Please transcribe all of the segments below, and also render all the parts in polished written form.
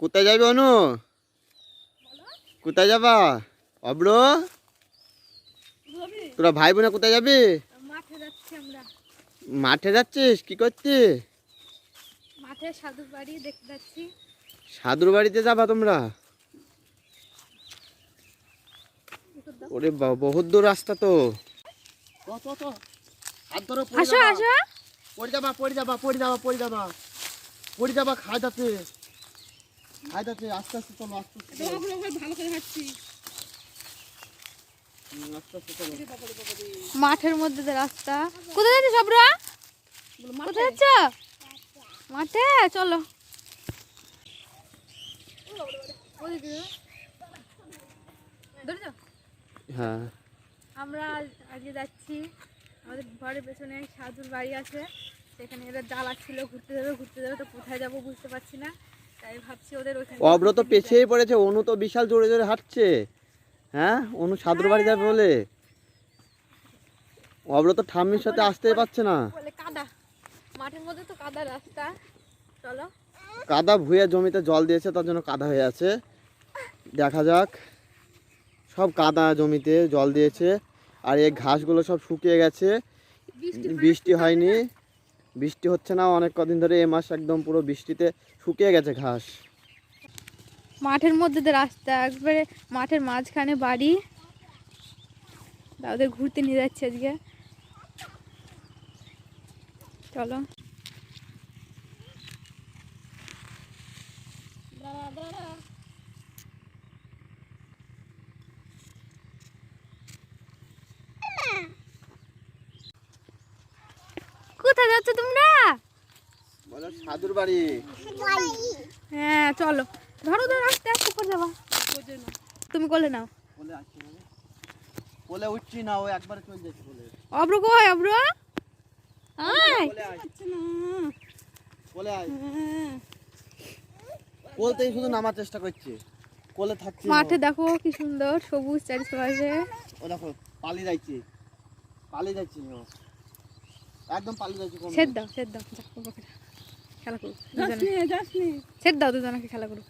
কোথায় যাবে অনু? কোথায় যাবা? অব্র, তোরা ভাই বোনা কোথায় যাবি? মাঠে যাচ্ছি আমরা। মাঠে যাচ্ছিস? কি করছিস? মাঠে সাধুর বাড়ি দেখতে যাচ্ছি। সাধুর বাড়িতে যাবা তোমরা? ওরে বহুত দূর রাস্তা তো। আসো আসো। পড়ে যাবা খাই যাচ্ছে আস্তে আস্তে চলো, আস্তে আস্তে ভালো করে হাঁটছি। আস্তে আস্তে চলো। মাঠের মধ্যে যে রাস্তা। কোথায় যাচ্ছিস সবরা? কোথায় যাচ্ছ? মাঠে চলো। হ্যাঁ, আমরা আজকে যাচ্ছি, আমাদের ঘরের পেছনে সাধুর বাড়ি আছে, সেখানে এরা জ্বালাচ্ছিল ঘুরতে যাবে তো কোথায় যাবো বুঝতে পারছি না, তাই ভাবছি ওদের ওখানে। অব্র তো পেছিয়েই পড়েছে, অনু তো বিশাল জোরে জোরে হাঁটছে। হ্যাঁ, অনু সাধুর বাড়ি যাবে বলে। অব্র তো ঠাম্মির সাথে আসতেই পারছে না। বলে কাদা, মাঠের মধ্যে তো কাদা রাস্তা। চলো। কাদা ভুঁইয়া জমিতে জল দিয়েছে, তার জন্য কাদা হয়ে আছে। দেখা যাক। সব কাদা জমিতে জল দিয়েছে, আর এই ঘাসগুলো সব শুকিয়ে গেছে। বৃষ্টি হয়নি, বৃষ্টি হচ্ছে না অনেক কদিন ধরে। এ মাস একদম পুরো বৃষ্টিতে শুকিয়ে গেছে ঘাস। মাঠের মধ্যে যে রাস্তা, একবারে মাঠের মাঝখানে বাড়ি। ওদের ঘুরতে নিয়ে যাচ্ছে আজকে। চলো। কোথায় যাচ্ছ তোমরা? বলো সাধুর বাড়ি। হ্যাঁ চলো, ধরো ধরো আস্তে আস্তে করে যাবা। তুমি কোলে নাও। কোলে উঠছি না, ও একবার চলে যাচ্ছে কোলে। অব্র কই? অব্র আয়। কোলে আয়। কোলতেই শুধু নামার চেষ্টা করছে, কোলে থাকছে না। মাঠে দেখো কি সুন্দর সবুজ চারিপাশে। ও দেখো পালিয়ে যাচ্ছে ও। একদম পালিয়ে যাচ্ছে। ছেড় দাও খেলা করুক। ছেড় দাও দুজনকে খেলা করুক।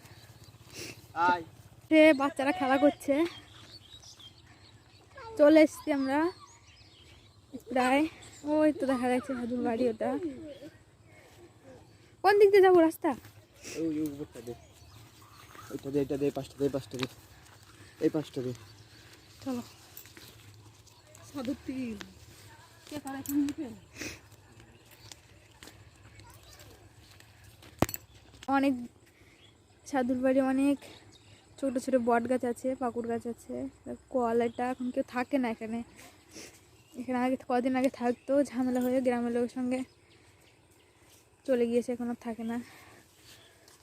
আয়। সে বাচ্চারা খেলা করছে। চলে এসছি আমরা প্রায়। ওই তো দেখা যাচ্ছে সাধুর বাড়ি। ওটা কোন দিক দিয়ে যাবো রাস্তা? ওই উপরটা দে, ওইটা দে, এটা দে, পাঁচটা দে, এই পাঁচটা দে। চলো। সাধুর তীর অনেক, সাধুর বাড়ি অনেক ছোট ছোট বট গাছ আছে, পাকুড় গাছ আছে। কল, এটা এখন কেউ থাকে না এখানে। এখানে আগে কদিন আগে থাকতো, ঝামেলা হয়ে গ্রামের লোকের সঙ্গে চলে গিয়েছে, এখন আর থাকে না।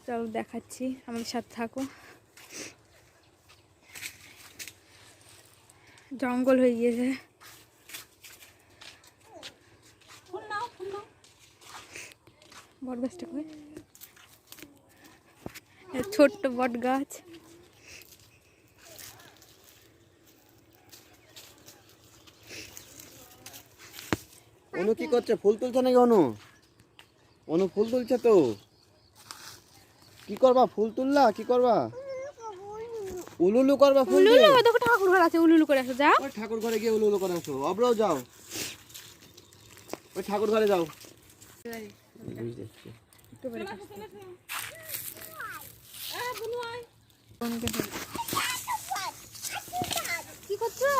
চলো দেখাচ্ছি, আমাদের সাথে থাকো। জঙ্গল হয়ে গিয়েছে। বট গাছটা কই? ছোট্ট বট গাছ। অনু কি করছে? ফুল তুলছে নাকি অনু? অনু ফুল তুলছে তো। কি করবা? ফুল তুললা কি করবা? উলুলু করবা ফুল দিয়ে? উলুলু, দেখো ঠাকুর ঘর আছে, উলুলু করে আসো। যাও ওই ঠাকুর ঘরে গিয়ে উলুলু করে আসো। অব্রও যাও, ওই ঠাকুর ঘরে যাও। কি করছো?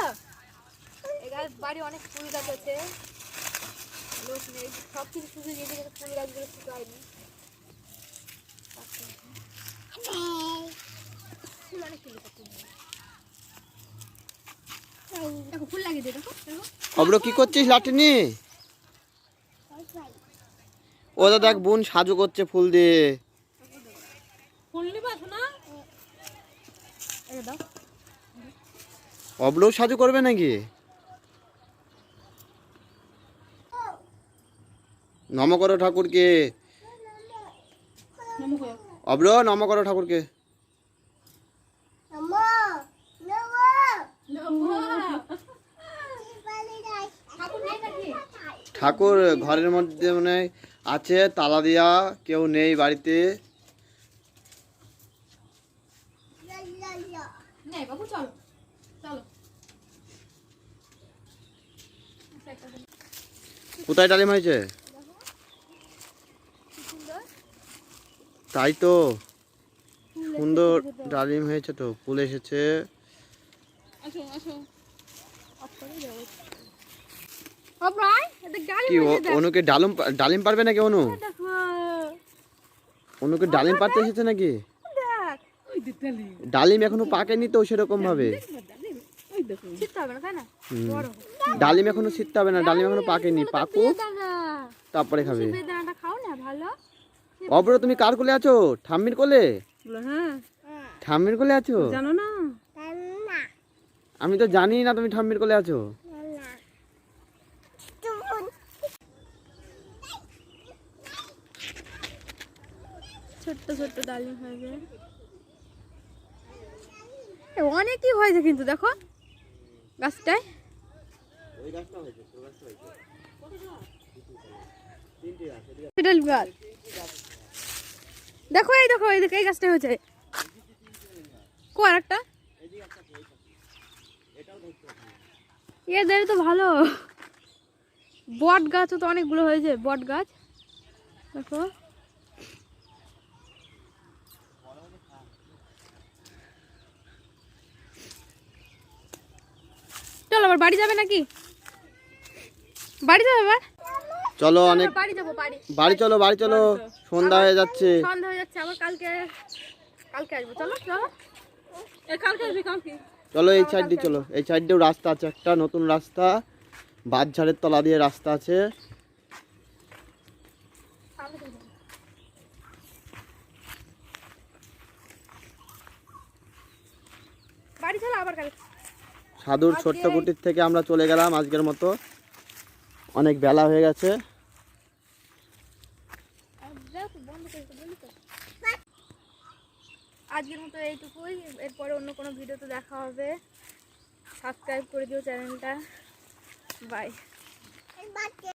বাড়ি অনেক ফুল গাছ আছে, লোক নেই, সব কিছু শুকিয়ে গিয়েছে, কিন্তু ফুল গাছগুলো শুকায়নি। ফুল অনেক ফুল দেখো, ফুল লাগিয়ে দিয়ে দেখো। অব্র কি করছিস লাঠি নিয়ে? ও তো দেখ বোন সাজু করছে ফুল দিয়ে। অব্রও সাজু করবে নাকি? নম করো ঠাকুরকে। অব্র নম করো ঠাকুরকে। ঠাকুর ঘরের মধ্যে মানে আছে, তালা দিয়া, কেউ নেই বাড়িতে। নে বাবু চলো চলো। কোথায় ডালিম হয়েছে? তাই তো, সুন্দর ডালিম হয়েছে তো, ফুল এসেছে। আসো আসো অব্রাই এটা গালি কি হয়েছে দেখ। অনুকে ডালিম পারবে নাকি? দেখো অনুকে ডালিম পারতে এসেছে নাকি? দেখ ডালিম এখনো পাকেনি তো সেরকম ভাবে। ছিটতে হবে না তাই না? হুম। বড় ডালিম এখনো ছিটতে হবে না, ডালিম এখনো পাকেনি, পাকুক দাদা তারপরে খাবে। বেদানাটা খাও না ভালো। অব্র তুমি কার কোলে আছো? ঠাম্মির কোলে? হ্যাঁ ঠাম্মির কোলে আছো? জানো না? আমি তো জানি না তুমি ঠাম্মির কোলে আছো। ছোট্ট ছোট্ট ডালিম হয়েছে, অনেকই হয়েছে কিন্তু দেখো গাছটায়। ডালিম গাছ দেখো, এই দেখো এই দেখো এই গাছটা হয়েছে। কো আর একটা এদের তো ভালো। বট গাছও তো অনেকগুলো হয়েছে, বট গাছ দেখো। চলো আবার বাড়ি যাবে নাকি? বাড়ি যাবে আবার? চলো অনেক, বাড়ি যাবো বাড়ি। বাড়ি চলো, বাড়ি চলো, সন্ধ্যা হয়ে যাচ্ছে। সন্ধ্যা হয়ে যাচ্ছে, আবার কালকে কালকে আসবো। চলো চলো কালকে আসবি কালকে। চলো এই সাইড দিয়ে চলো, এই সাইড দিয়েও রাস্তা আছে, একটা নতুন রাস্তা, বাঁশঝাড়ের তলা দিয়ে রাস্তা আছে। বাড়ি চলো আবার কালকে। সাধুর ছোট্ট কুটির থেকে আমরা চলে গেলাম আজকের মতো, অনেক বেলা হয়ে গেছে। আজকের মতো এইটুকুই, এরপরে অন্য কোনো ভিডিওতে দেখা হবে। সাবস্ক্রাইব করে দিও চ্যানেলটা। বাই।